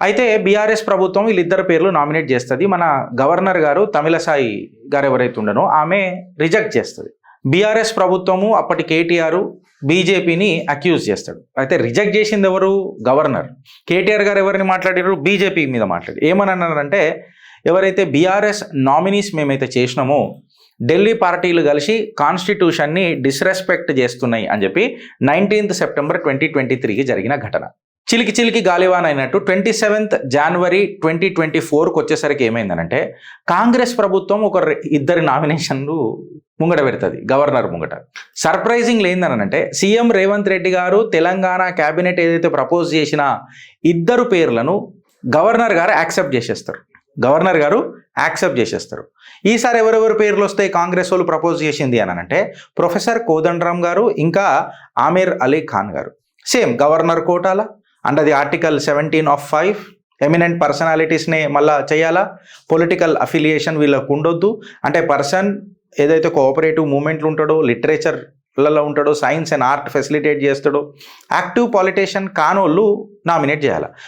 అయితే బీఆర్ఎస్ ప్రభుత్వం వీళ్ళిద్దరు పేర్లు నామినేట్ చేస్తుంది. మన గవర్నర్ గారు తమిళసాయి గారు ఎవరైతే ఉండనో ఆమె రిజెక్ట్ చేస్తుంది. బీఆర్ఎస్ ప్రభుత్వము అప్పటి కేటీఆర్ బీజేపీని అక్యూజ్ చేస్తాడు. అయితే రిజెక్ట్ చేసింది ఎవరు? గవర్నర్. కేటీఆర్ గారు ఎవరిని మాట్లాడారు? బీజేపీ మీద మాట్లాడి ఏమని అన్నారంటే, ఎవరైతే బీఆర్ఎస్ నామినీస్ మేమైతే చేసినామో ఢిల్లీ పార్టీలు కలిసి కాన్స్టిట్యూషన్ని డిస్రెస్పెక్ట్ చేస్తున్నాయి అని చెప్పి 19th September 2023కి జరిగిన ఘటన. చిలికి చిలికి గాలివాన్ అయినట్టు 27th January 2024కి వచ్చేసరికి ఏమైందనంటే, కాంగ్రెస్ ప్రభుత్వం ఇద్దరి నామినేషన్లు ముంగట పెడుతుంది గవర్నర్ ముంగట. సర్ప్రైజింగ్ ఏందనంటే, సీఎం రేవంత్ రెడ్డి గారు తెలంగాణ క్యాబినెట్ ఏదైతే ప్రపోజ్ చేసిన ఇద్దరు పేర్లను గవర్నర్ గారు యాక్సెప్ట్ చేసేస్తారు. ఈసారి ఎవరెవరు పేర్లు వస్తాయి కాంగ్రెస్ వాళ్ళు ప్రపోజ్ చేసింది అని అంటే, ప్రొఫెసర్ కోదండరామ్ గారు ఇంకా ఆమీర్ అలీ ఖాన్ గారు. సేమ్ గవర్నర్ కోటాల under the Article 17 of 5 eminent పర్సనాలిటీస్నే మళ్ళా చేయాలా. పొలిటికల్ అఫిలియేషన్ వీళ్ళకు ఉండొద్దు. అంటే పర్సన్ ఏదైతే కోఆపరేటివ్ మూమెంట్లు ఉంటాడో, లిటరేచర్లలో ఉంటాడో, సైన్స్ అండ్ ఆర్ట్ ఫెసిలిటేట్ చేస్తాడో, యాక్టివ్ పాలిటీషియన్ కానోళ్ళు నామినేట్ చేయాలి.